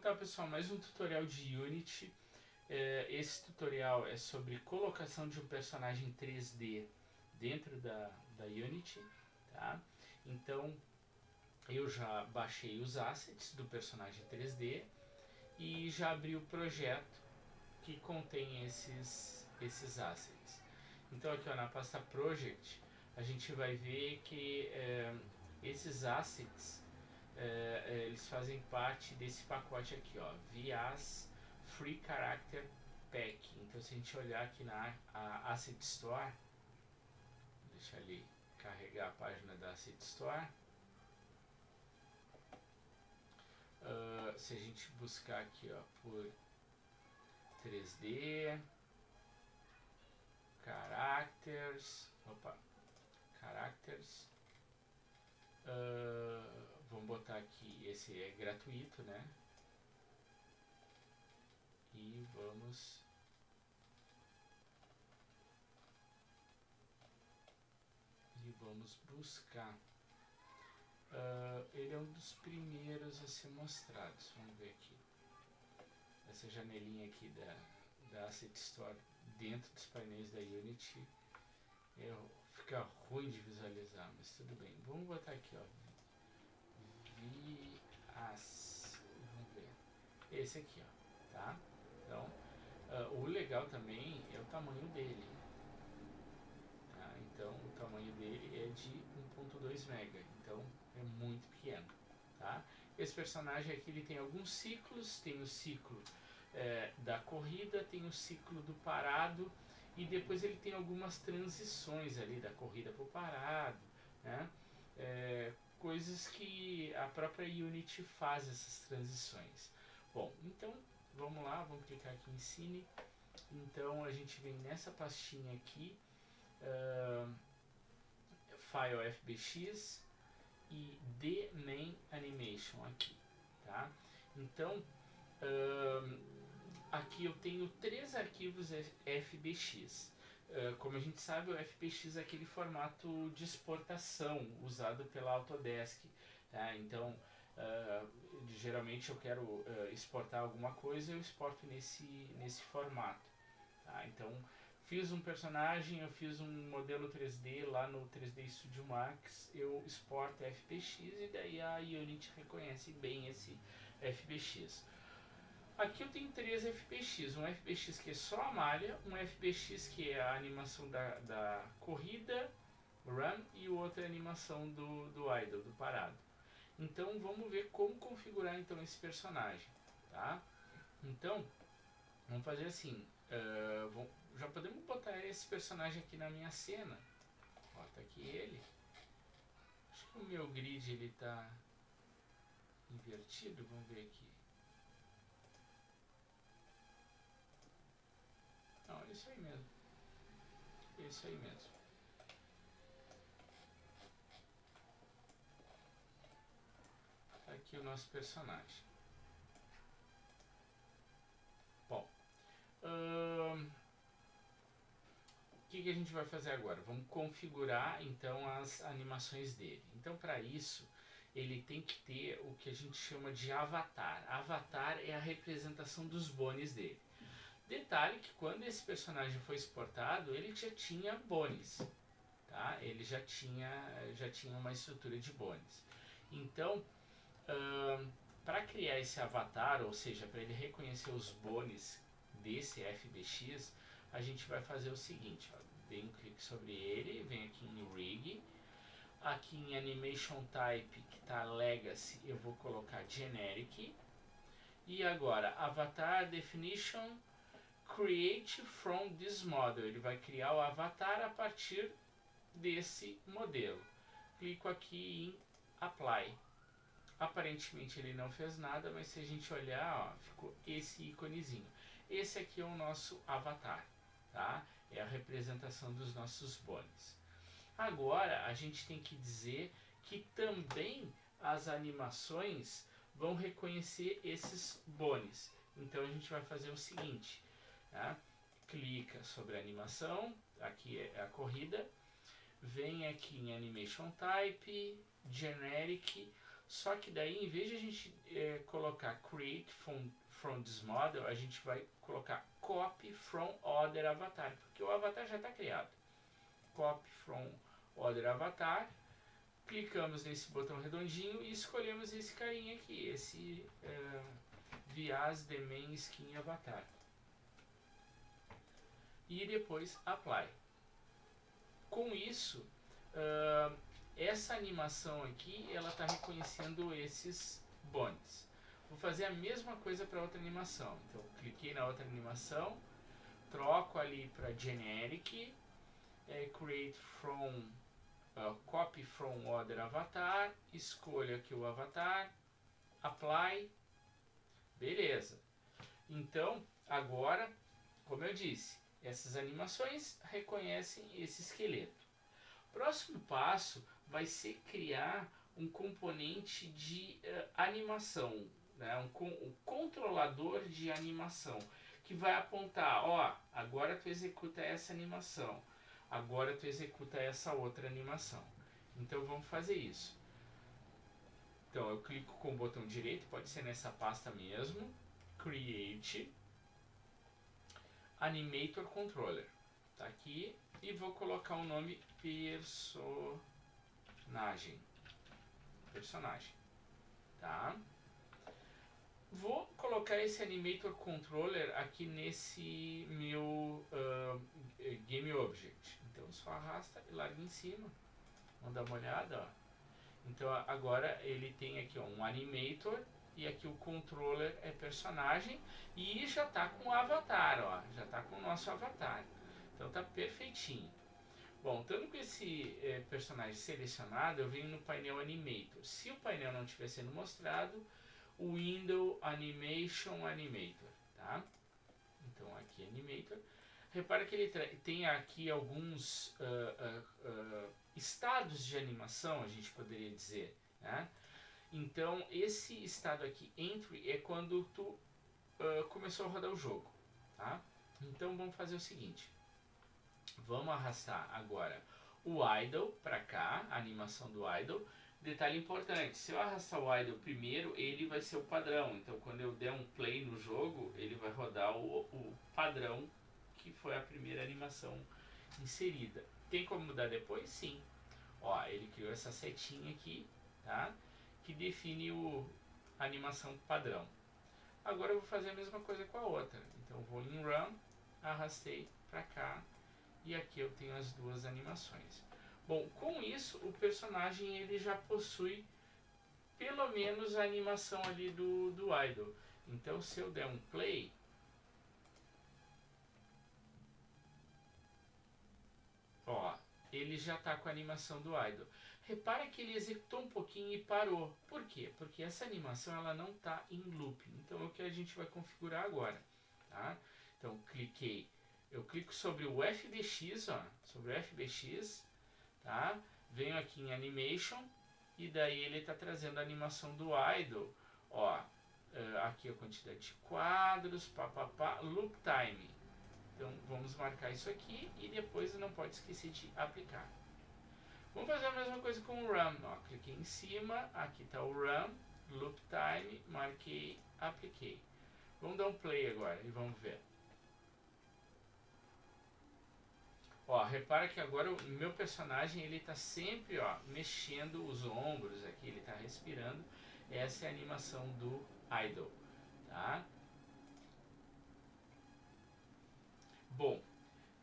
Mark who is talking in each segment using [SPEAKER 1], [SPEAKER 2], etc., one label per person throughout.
[SPEAKER 1] tá, pessoal, mais um tutorial de Unity. Esse tutorial é sobre colocação de um personagem 3D dentro da Unity, tá? Então eu já baixei os assets do personagem 3D e já abri o projeto que contém esses assets. Então aqui, ó, na pasta Project a gente vai ver que esses assets eles fazem parte desse pacote aqui, ó, VIAS Free Character Pack. Então se a gente olhar aqui na Asset Store, deixa ali carregar a página da Asset Store. Se a gente buscar aqui, ó, por 3D Characters, Characters, vamos botar aqui, esse é gratuito, né? E vamos buscar. Ele é um dos primeiros a ser mostrados. Vamos ver aqui. Essa janelinha aqui da Asset Store dentro dos painéis da Unity fica ruim de visualizar, mas tudo bem. Vamos botar aqui, ó, VIAS. Vamos ver. Esse aqui, ó, tá? Então, o legal também é o tamanho dele. Tá? Então, o tamanho dele é de 1.2 MB, então é muito pequeno. Tá? Esse personagem aqui ele tem alguns ciclos, tem o ciclo da corrida, tem o ciclo do parado e depois ele tem algumas transições ali da corrida para o parado, né? Coisas que a própria Unity faz essas transições. Bom, então vamos lá, vamos clicar aqui em Cine. Então a gente vem nessa pastinha aqui, File FBX e The Main Animation aqui, tá? Então aqui eu tenho 3 arquivos FBX. Como a gente sabe, o FBX é aquele formato de exportação usado pela Autodesk, tá? Então geralmente eu quero exportar alguma coisa, eu exporto nesse formato, tá? Então fiz um personagem, eu fiz um modelo 3D lá no 3D Studio Max, eu exporto FBX e daí a Unity reconhece bem esse FBX. Aqui eu tenho 3 FBX, um FBX que é só a malha, um FBX que é a animação da corrida, run, e o outro é a animação do idle, do parado. Então vamos ver como configurar então esse personagem, tá? Então vamos fazer assim, já podemos botar esse personagem aqui na minha cena. Ó, tá aqui ele. Acho que o meu grid ele tá invertido, vamos ver aqui. Não, é isso aí mesmo. É isso aí mesmo. Tá aqui o nosso personagem. Bom, o que a gente vai fazer agora? Vamos configurar então as animações dele. Então para isso ele tem que ter o que a gente chama de avatar. Avatar é a representação dos bones dele. Detalhe que quando esse personagem foi exportado, ele já tinha bones, tá? Ele já tinha uma estrutura de bones. Então, para criar esse avatar, ou seja, para ele reconhecer os bones desse FBX, a gente vai fazer o seguinte, ó, dei um clique sobre ele, vem aqui em Rig, aqui em Animation Type, que está Legacy, eu vou colocar Generic, e agora Avatar Definition Create from this model, ele vai criar o avatar a partir desse modelo. Clico aqui em Apply. Aparentemente ele não fez nada, mas se a gente olhar, ó, ficou esse íconezinho. Esse aqui é o nosso avatar, tá? É a representação dos nossos bones. Agora a gente tem que dizer que também as animações vão reconhecer esses bones. Então a gente vai fazer o seguinte, tá? Clica sobre a animação, aqui é a corrida, vem aqui em Animation Type, Generic, Só que daí, em vez de a gente colocar create from this model, a gente vai colocar copy from other avatar, porque o avatar já está criado. Copy from other avatar, clicamos nesse botão redondinho e escolhemos esse carinha aqui, esse Vias the main skin avatar. E depois apply. Com isso, essa animação aqui, ela está reconhecendo esses bones. Vou fazer a mesma coisa para outra animação. Então, cliquei na outra animação, troco ali para generic, create from, copy from other avatar, escolho aqui o avatar, apply, beleza. Então, agora, como eu disse, essas animações reconhecem esse esqueleto. Próximo passo vai ser criar um componente de animação, né? um controlador de animação, que vai apontar, ó, agora tu executa essa animação, agora tu executa essa outra animação. Então vamos fazer isso. Então eu clico com o botão direito, pode ser nessa pasta mesmo, Create Animator Controller. Tá aqui. E vou colocar o nome personagem, tá? Vou colocar esse Animator Controller aqui nesse meu Game Object. Então só arrasta e larga em cima. Vamos dar uma olhada, ó. Então agora ele tem aqui ó, um Animator e aqui o Controller é personagem e já está com o avatar, ó. Já está com o nosso avatar. Então tá perfeitinho. Bom, estando com esse personagem selecionado, eu venho no painel Animator. Se o painel não estiver sendo mostrado, o Window Animation Animator, tá? Então aqui Animator. Repara que ele tem aqui alguns estados de animação, a gente poderia dizer, né? Então esse estado aqui, Entry, é quando tu começou a rodar o jogo, tá? Então vamos fazer o seguinte. Vamos arrastar agora o idle para cá, a animação do idle. Detalhe importante, se eu arrastar o idle primeiro, ele vai ser o padrão. Então quando eu der um play no jogo, ele vai rodar o padrão, que foi a primeira animação inserida. Tem como mudar depois? Sim. Ó, ele criou essa setinha aqui, tá? Que define a animação padrão. Agora eu vou fazer a mesma coisa com a outra. Então eu vou em Run, arrastei para cá. E aqui eu tenho as duas animações. Bom, com isso o personagem ele já possui pelo menos a animação ali do idle. Então se eu der um play, ó, ele já está com a animação do idle. Repara que ele executou um pouquinho e parou. Por quê? Porque essa animação ela não está em looping. Então é o que a gente vai configurar agora, tá? Então eu clico sobre o FBX, ó, sobre o FBX, tá? Venho aqui em Animation e daí ele está trazendo a animação do idle, ó, aqui a quantidade de quadros, loop time. Então vamos marcar isso aqui e depois não pode esquecer de aplicar. Vamos fazer a mesma coisa com o Run, ó, cliquei em cima, aqui está o Run, loop time, marquei, apliquei. Vamos dar um play agora e vamos ver. Ó, repara que agora o meu personagem ele está sempre ó, mexendo os ombros aqui, ele está respirando. Essa é a animação do idle, tá? Bom,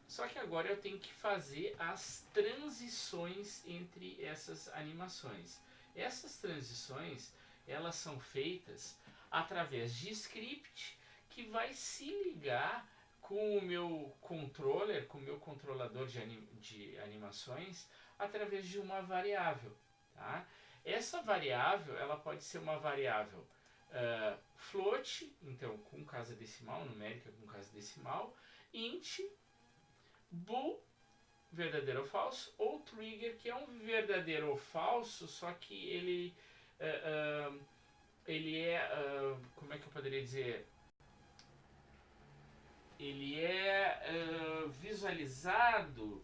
[SPEAKER 1] só que agora eu tenho que fazer as transições entre essas animações. Essas transições elas são feitas através de script que vai se ligar com o meu controller, com o meu controlador de animações, através de uma variável. Tá? Essa variável ela pode ser uma variável float, então com casa decimal, numérica com casa decimal, int, bool, verdadeiro ou falso, ou trigger, que é um verdadeiro ou falso, só que ele como é que eu poderia dizer? Ele é visualizado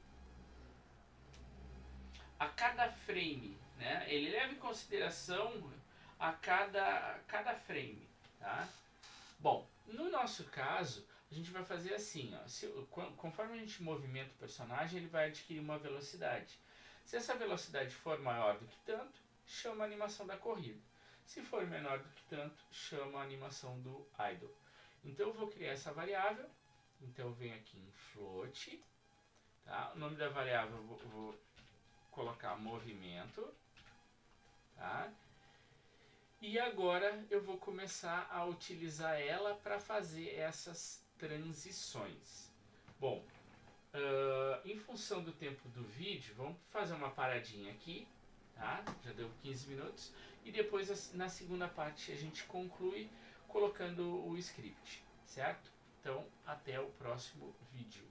[SPEAKER 1] a cada frame, né? Ele leva em consideração a cada frame, tá? Bom, no nosso caso, a gente vai fazer assim, ó, conforme a gente movimenta o personagem, ele vai adquirir uma velocidade. Se essa velocidade for maior do que tanto, chama a animação da corrida. Se for menor do que tanto, chama a animação do idle. Então eu vou criar essa variável, então eu venho aqui em float, tá? O nome da variável eu vou colocar movimento, tá? E agora eu vou começar a utilizar ela para fazer essas transições. Bom, em função do tempo do vídeo, vamos fazer uma paradinha aqui, tá? Já deu 15 minutos. E depois na segunda parte a gente conclui colocando o script, certo? Então até o próximo vídeo.